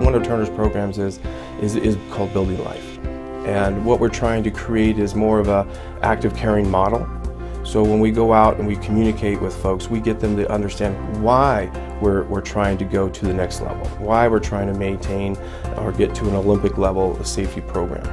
one of Turner's programs is called Building Life. And what we're trying to create is more of a active caring model. So when we go out and we communicate with folks, we get them to understand why we're trying to go to the next level, why we're trying to maintain or get to an Olympic level safety program.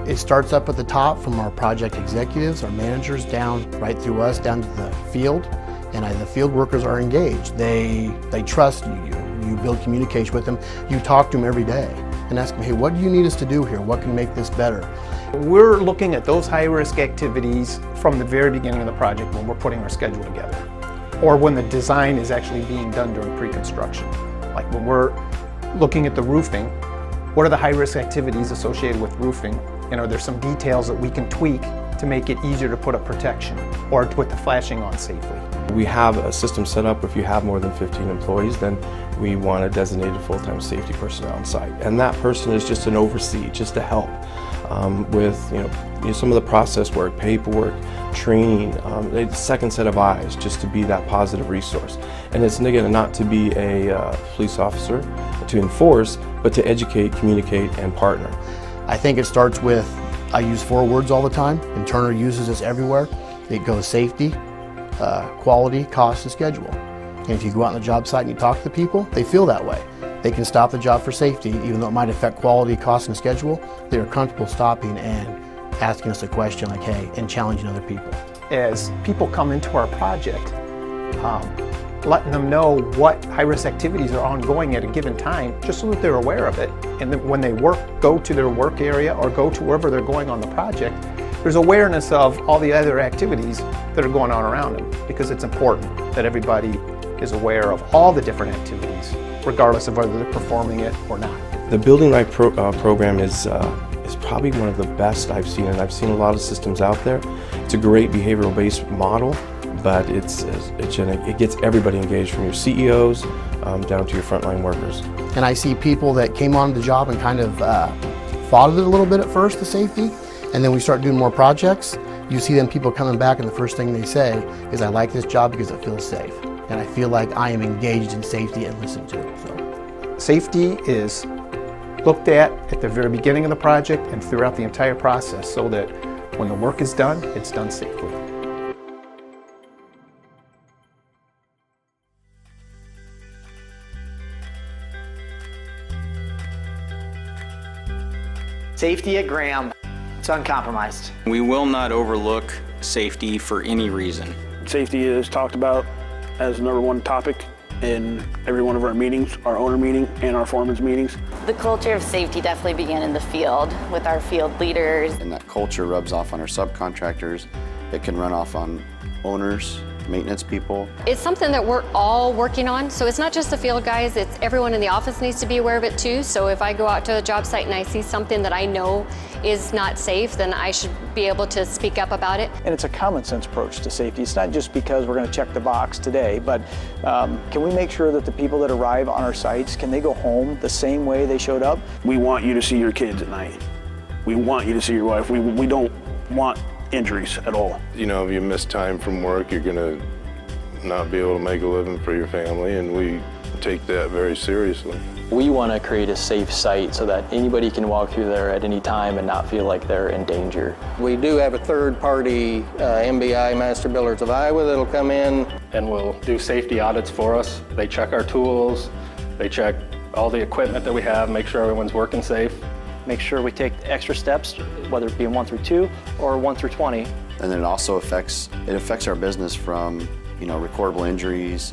It starts up at the top from our project executives, our managers, down right through us, down to the field. And the field workers are engaged. They trust you. You build communication with them. You talk to them every day and ask them, hey, what do you need us to do here? What can make this better? We're looking at those high-risk activities from the very beginning of the project when we're putting our schedule together, or when the design is actually being done during pre-construction. Like when we're looking at the roofing, what are the high-risk activities associated with roofing? And are there some details that we can tweak to make it easier to put up protection or to put the flashing on safely? We have a system set up. If you have more than 15 employees, then we want a designated full-time safety person on site. And that person is just an oversee, just to help with some of the process work, paperwork, training, a second set of eyes, just to be that positive resource. And it's again not to be a police officer to enforce, but to educate, communicate, and partner. I think it starts with, I use 4 words all the time, and Turner uses this everywhere. It goes safety, quality, cost, and schedule. And if you go out on the job site and you talk to the people, they feel that way. They can stop the job for safety, even though it might affect quality, cost, and schedule. They're comfortable stopping and asking us a question like, hey, and challenging other people. As people come into our project, letting them know what high-risk activities are ongoing at a given time, just so that they're aware of it. And then when they go to their work area or go to wherever they're going on the project, there's awareness of all the other activities that are going on around them, because it's important that everybody is aware of all the different activities, regardless of whether they're performing it or not. The Building Life program is probably one of the best I've seen, and I've seen a lot of systems out there. It's a great behavioral-based model, but it gets everybody engaged, from your CEOs down to your frontline workers. And I see people that came on the job and kind of fought it a little bit at first, the safety, and then we start doing more projects. You see them people coming back, and the first thing they say is, I like this job because it feels safe. And I feel like I am engaged in safety and listened to. So, safety is looked at the very beginning of the project and throughout the entire process, so that when the work is done, it's done safely. Safety at Graham, it's uncompromised. We will not overlook safety for any reason. Safety is talked about as the #1 topic in every one of our meetings, our owner meeting and our foreman's meetings. The culture of safety definitely began in the field with our field leaders. And that culture rubs off on our subcontractors. It can run off on owners, maintenance people. It's something that we're all working on, so it's not just the field guys, it's everyone in the office needs to be aware of it too. So if I go out to a job site and I see something that I know is not safe, then I should be able to speak up about it. And it's a common sense approach to safety. It's not just because we're going to check the box today, but can we make sure that the people that arrive on our sites, can they go home the same way they showed up? We want you to see your kids at night. We want you to see your wife. We don't want injuries at all. You know, if you miss time from work, you're gonna not be able to make a living for your family, and we take that very seriously. We want to create a safe site so that anybody can walk through there at any time and not feel like they're in danger. We do have a third-party MBI, Master Builders of Iowa, that'll come in and will do safety audits for us. They check our tools, they check all the equipment that we have, make sure everyone's working safe. Make sure we take extra steps, whether it be 1 through 2 or 1 through 20. And then it also affects our business from, recordable injuries,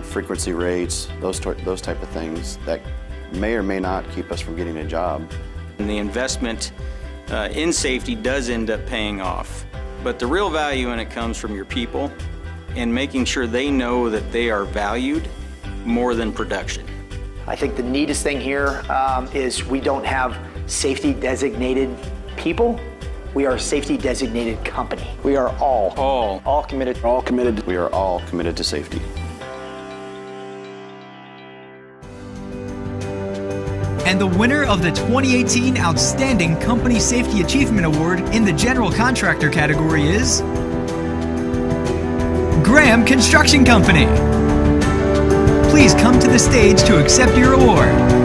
frequency rates, those type of things that may or may not keep us from getting a job. And the investment in safety does end up paying off. But the real value in it comes from your people and making sure they know that they are valued more than production. I think the neatest thing here is we don't have safety designated people. We are a safety designated company. We are all committed. All committed. We are all committed to safety. And the winner of the 2018 Outstanding Company Safety Achievement Award in the General Contractor category is Graham Construction Company. Please come to the stage to accept your award.